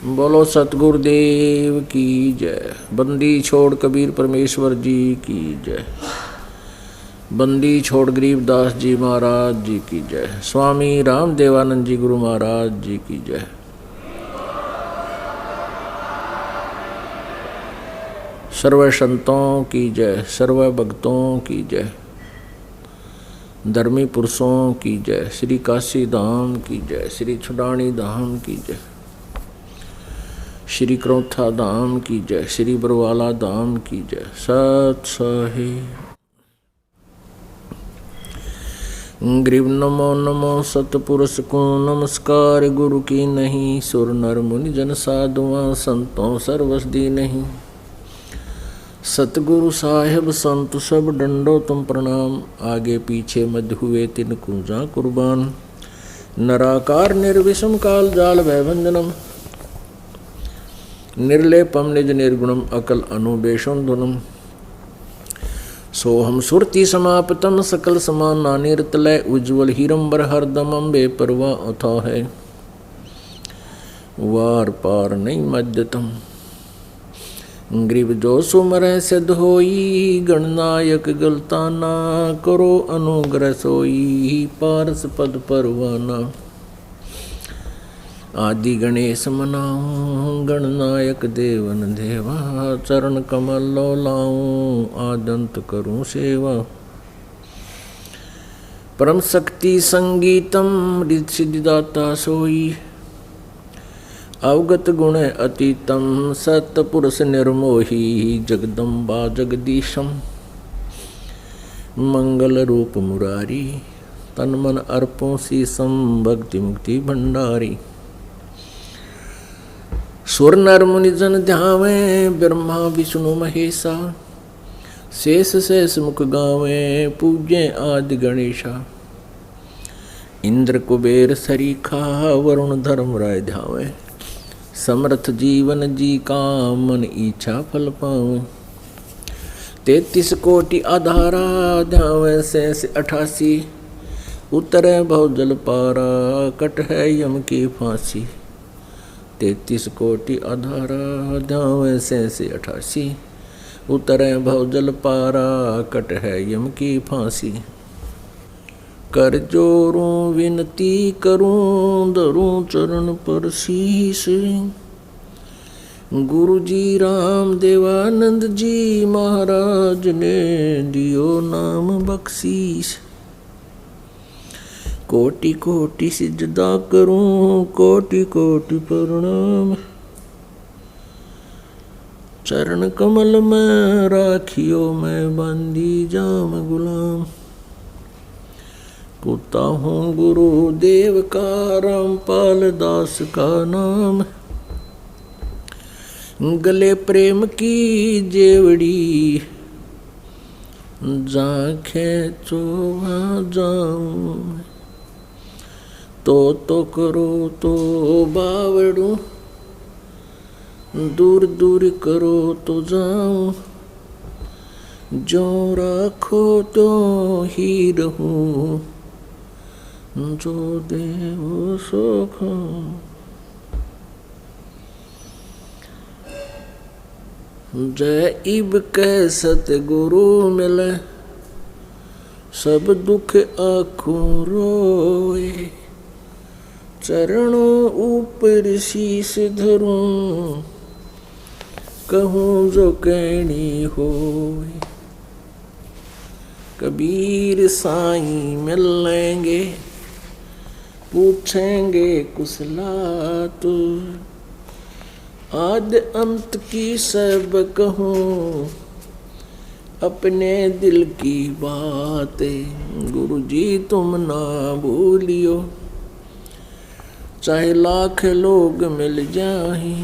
बोलो सतगुरुदेव की जय। बंदी छोड़ कबीर परमेश्वर जी की जय। बंदी छोड़ गरीबदास जी महाराज जी की जय। स्वामी राम देवानंद जी गुरु महाराज जी की जय। सर्व संतों की जय, सर्व भक्तों की जय, धर्मी पुरुषों की जय, श्री काशी धाम की जय, श्री छुडानी धाम की जय, श्री क्रोथा धाम की जय, श्री बरवाला धाम की जय। सत साहिब ग्रीव नमो नमो सतपुरुष को नमस्कार। गुरु की नहीं सुर नर मुनि जन साधुआ संतों सर्वस दी नहीं। सतगुरु साहेब संत सब डंडो तुम प्रणाम। आगे पीछे मध्य हुए तिन कुंजा कुर्बान। नराकार निर्विषम काल जाल भयभंजनम। निर्लेपम निज निर्गुणम अकल अनुबेशम धुनम। सोहम सुरति समापतम सकल समान नानिरतलय। उज्ज्वल हीरंबर हरदमम बेपरवा अथा है। वार पार नहीं मध्यतम। ग्रीव जो सुमर सिद्ध होई। गणनायक गलताना करो अनुग्रह सोई। पारस पद परवाना। आदि गणेश मनाऊं गणनायक देवन देवा। चरण कमल लो लाऊं आदंत करूं सेवा। परम शक्ति संगीतम सिद्धिदाता सोई। अवगत गुण अतीतम सतपुरुष निर्मोही। जगदम्बा जगदीशम मंगल रूप मुरारी। तन मन अर्पों शीसम भक्ति मुक्ति भंडारी। सुर नर मुनि जन ध्यावे ब्रह्मा विष्णु महेशा। शेष शेष मुख गावे पूज्य आदि गणेशा। इंद्र कुबेर सरीखा वरुण धर्म राय ध्यावे। समर्थ जीवन जी का मन इच्छा फल पावे। 33 कोटि आधारा ध्यावे शेष 88। उतरे भव जल पारा कट है यम की फांसी। 33 कोटि आधारा ध्यावे शेष 88। उतरे भव जल पारा कट है यम की फांसी। कर जोरूं विनती करूं धरूं चरण पर शीश। गुरु जी राम देवानंद जी महाराज ने दियो नाम बख्शीश। कोटि कोटि सिजदा करूं कोटि कोटि प्रणाम। चरण कमल में राखियो मैं बंदी जाम गुलाम। पुता हूँ गुरु देव का रामपाल दास का नाम। गले प्रेम की जेवड़ी जांखें चोभा जाऊं। तो करो तो बावड़ू दूर दूर करो तो जाऊं। जो राखो तो ही रहूं जो देव सो खाऊं। जय इब कै सतगुरु मिले सब दुख आँखों रोए। चरणों ऊपर शीश धरूं कहूँ जो कहनी होए। कबीर साईं मिलेंगे पूछेंगे कुशलात। आद अंत की सब कहूँ अपने दिल की बातें। गुरु जी तुम ना भूलियो चाहे लाख लोग मिल जाए।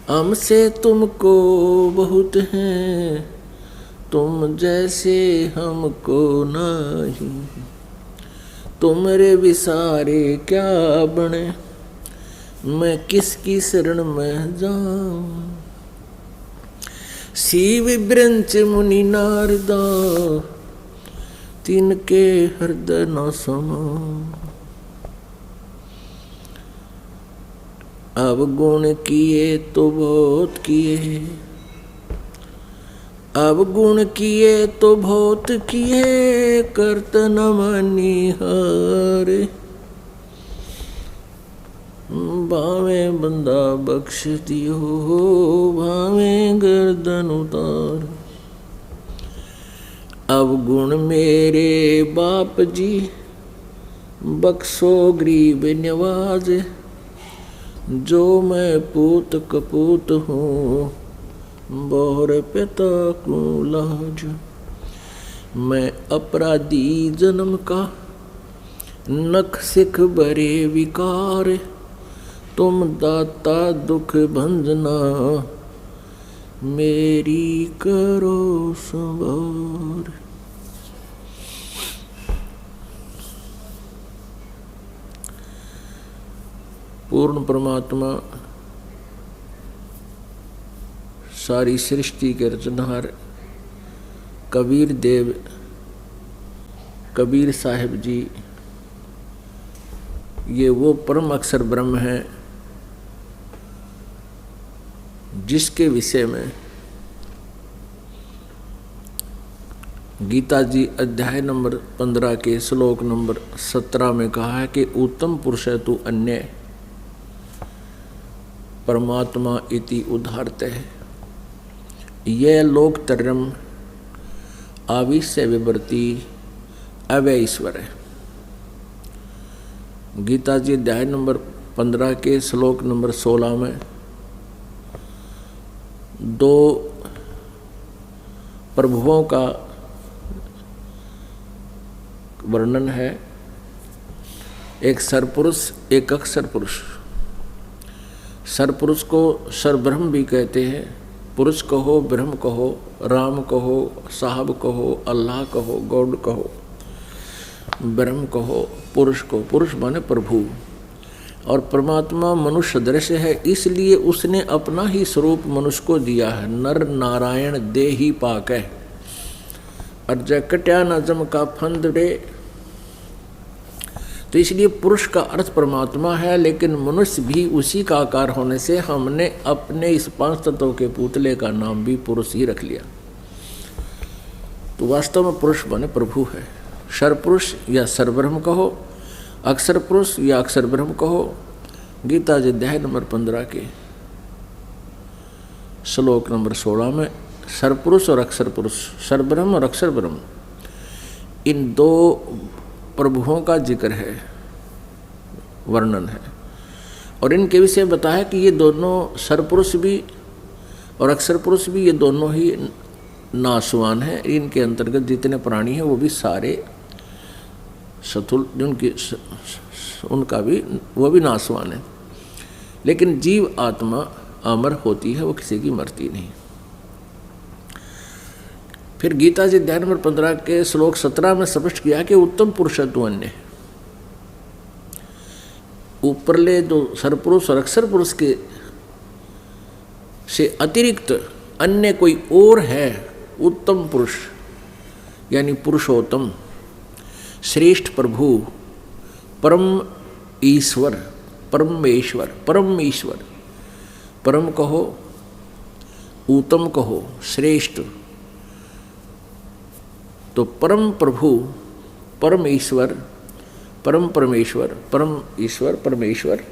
हमसे तुमको बहुत हैं तुम जैसे हमको नहीं। तुमरे विसारे क्या बने मैं किसकी शरण में जाऊं। शिव ब्रंच मुनि नारदा तिनके हृदय न समा। अवगुण किए तो बहुत किए, अवगुण किए तो बहुत किए, करत न मानी हारे। भावे बंदा बख्श दियो, भावे गर्दन उतार। अवगुण मेरे बाप जी, बख्शो गरीब नवाज। जो मैं पूत कपूत हूँ, बोहर पिता को लाज। मैं अपराधी जन्म का, नख सिख भरे विकार। तुम दाता दुख भंजना, मेरी करो संवार। पूर्ण परमात्मा सारी सृष्टि के रचनहार कबीर देव, कबीर साहिब जी, ये वो परम अक्षर ब्रह्म है जिसके विषय में गीता जी अध्याय नंबर 15 के श्लोक नंबर 17 में कहा है कि उत्तम पुरुष है तू अन्य परमात्मा इति उदाहरते है। यह लोकतरम आविश्य विवर्ती अव्यय ईश्वर है। गीता जी अध्याय नंबर 15 के श्लोक नंबर 16 में दो प्रभुओं का वर्णन है, एक सरपुरुष एक अक्षर पुरुष। सरपुरुष को सरब्रह्म भी कहते हैं। पुरुष कहो, ब्रह्म कहो, राम कहो, साहब कहो, अल्लाह कहो, गॉड कहो, ब्रह्म कहो, पुरुष को। पुरुष माने प्रभु। और परमात्मा मनुष्य दृश्य है, इसलिए उसने अपना ही स्वरूप मनुष्य को दिया है। नर नारायण दे ही पाक है, अर्ज कट्या न जम का फंदड़े। तो इसलिए पुरुष का अर्थ परमात्मा है, लेकिन मनुष्य भी उसी का आकार होने से हमने अपने इस 5 तत्वों के पुतले का नाम भी पुरुष ही रख लिया। तो वास्तव में पुरुष माने प्रभु है। सरपुरुष या सरब्रह्म कहो, अक्षर पुरुष या अक्षर ब्रह्म कहो। गीता जी अध्याय नंबर 15 के श्लोक नंबर 16 में सरपुरुष और अक्षर पुरुष, सरब्रह्म और अक्षर ब्रह्म, इन दो प्रभुओं का जिक्र है, वर्णन है। और इनके विषय बताया कि ये दोनों सरपुरुष भी और अक्षर पुरुष भी, ये दोनों ही नाशवान हैं। इनके अंतर्गत जितने प्राणी हैं वो भी सारे सथुल, जिनकी उनका भी वो भी नाशवान है। लेकिन जीव आत्मा अमर होती है, वो किसी की मरती नहीं। फिर गीता जी अध्याय नंबर 15 के श्लोक 17 में स्पष्ट किया कि उत्तम पुरुष है तू अन्य। ऊपरले जो सरपुरुष और अक्षर पुरुष के से अतिरिक्त अन्य कोई और है उत्तम पुरुष, यानी पुरुषोत्तम, श्रेष्ठ प्रभु, परम ईश्वर, परमेश्वर, परम ईश्वर। परम कहो, उत्तम कहो, श्रेष्ठ। तो परम प्रभु, परम ईश्वर, परम परमेश्वर, परम ईश्वर, परमेश्वर,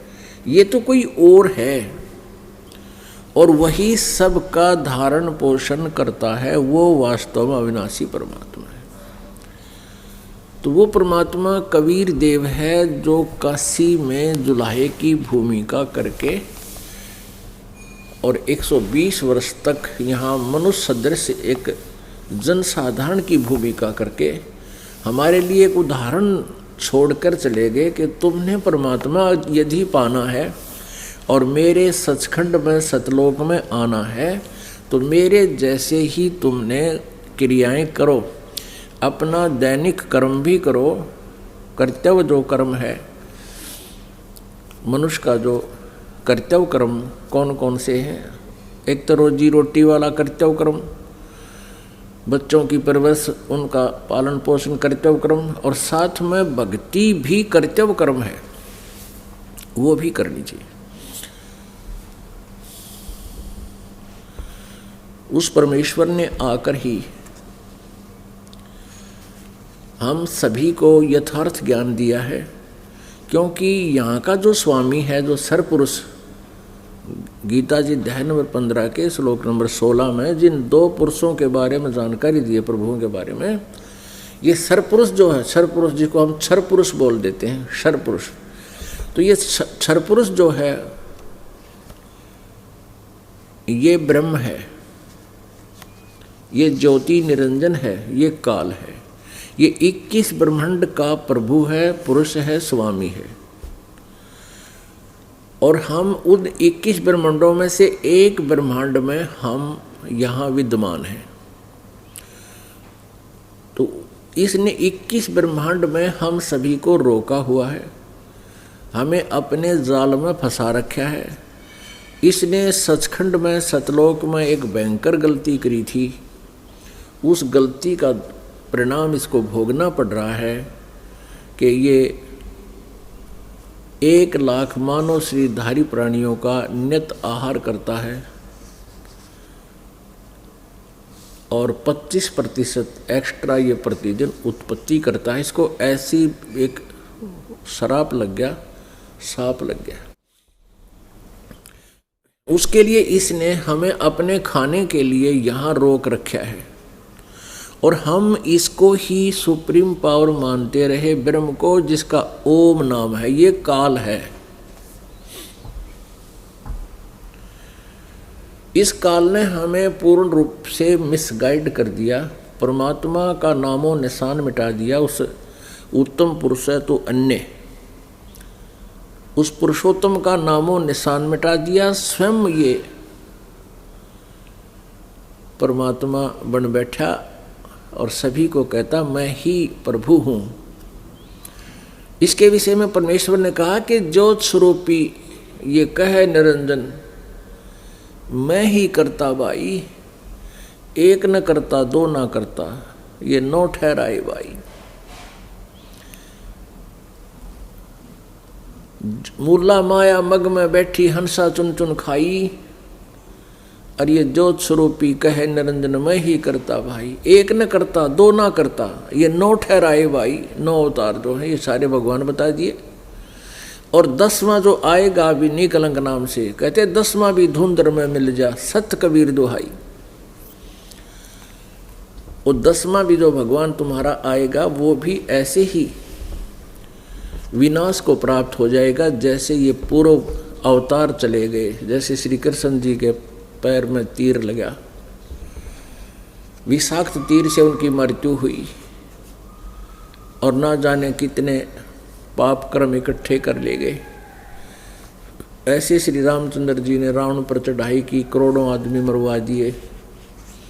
ये तो कोई और है और वही सबका धारण पोषण करता है। वो वास्तव में अविनाशी परमात्मा है। तो वो परमात्मा कबीर देव है जो काशी में जुलाहे की भूमिका करके और 120 वर्ष तक यहाँ मनुष्य सदृश एक जनसाधारण की भूमिका करके हमारे लिए एक उदाहरण छोड़कर चले गए कि तुमने परमात्मा यदि पाना है और मेरे सचखंड में सतलोक में आना है तो मेरे जैसे ही तुमने क्रियाएं करो, अपना दैनिक कर्म भी करो। कर्तव्य जो कर्म है मनुष्य का, जो कर्तव्य कर्म कौन कौन से हैं? एक तो रोजी रोटी वाला कर्तव्य कर्म, बच्चों की परवरिश, उनका पालन पोषण कर्तव्य कर्म, और साथ में भक्ति भी कर्तव्य कर्म है, वो भी करनी चाहिए। उस परमेश्वर ने आकर ही हम सभी को यथार्थ ज्ञान दिया है, क्योंकि यहाँ का जो स्वामी है, जो सरपुरुष, गीता जी अध्याय नंबर 15 के श्लोक नंबर 16 में जिन दो पुरुषों के बारे में जानकारी दी है, प्रभुओं के बारे में, ये सरपुरुष जो है, सरपुरुष जिसको हम क्षर पुरुष बोल देते हैं, क्षर पुरुष, तो ये क्षर पुरुष जो है ये ब्रह्म है, ये ज्योति निरंजन है, ये काल है, ये 21 ब्रह्मांड का प्रभु है, पुरुष है, स्वामी है। और हम उन 21 ब्रह्मांडों में से एक ब्रह्मांड में हम यहाँ विद्यमान हैं। तो इसने 21 ब्रह्मांड में हम सभी को रोका हुआ है, हमें अपने जाल में फंसा रखा है। इसने सचखंड में, सतलोक में एक भयंकर गलती करी थी, उस गलती का परिणाम इसको भोगना पड़ रहा है कि ये 1 लाख मानव शरीरधारी प्राणियों का नित आहार करता है और 25% एक्स्ट्रा ये प्रतिदिन उत्पत्ति करता है। इसको ऐसी एक श्राप लग गया, साप लग गया। उसके लिए इसने हमें अपने खाने के लिए यहाँ रोक रखा है और हम इसको ही सुप्रीम पावर मानते रहे, ब्रह्म को, जिसका ओम नाम है। ये काल है। इस काल ने हमें पूर्ण रूप से मिसगाइड कर दिया, परमात्मा का नामो निशान मिटा दिया। उस उत्तम पुरुष है तो अन्य, उस पुरुषोत्तम का नामो निशान मिटा दिया। स्वयं ये परमात्मा बन बैठा और सभी को कहता मैं ही प्रभु हूँ। इसके विषय में परमेश्वर ने कहा कि ज्योत स्वरूपी ये कहे निरंजन, मैं ही करता बाई, एक न करता दो ना करता, ये नो ठहराए बाई। मूला माया मग में बैठी हंसा चुन चुन खाई, और ये ज्योत स्वरूपी कहे निरंजन मैं ही करता भाई, एक न करता दो ना करता, ये 9 ठहराए भाई। 9 अवतार जो है ये सारे भगवान बता दिए। और 10वां जो आएगा अभी निकलंक नाम से, कहते 10वां भी धुंधर में मिल जा, सत कबीर दुहाई। और 10वां भी जो भगवान तुम्हारा आएगा वो भी ऐसे ही विनाश को प्राप्त हो जाएगा जैसे ये पूर्व अवतार चले गए। जैसे श्री कृष्ण जी के पैर में तीर लगा, विषाक्त तीर से उनकी मृत्यु हुई और ना जाने कितने पाप कर्म इकट्ठे कर ले गए। ऐसे श्री रामचंद्र जी ने रावण पर चढ़ाई की, करोड़ों आदमी मरवा दिए।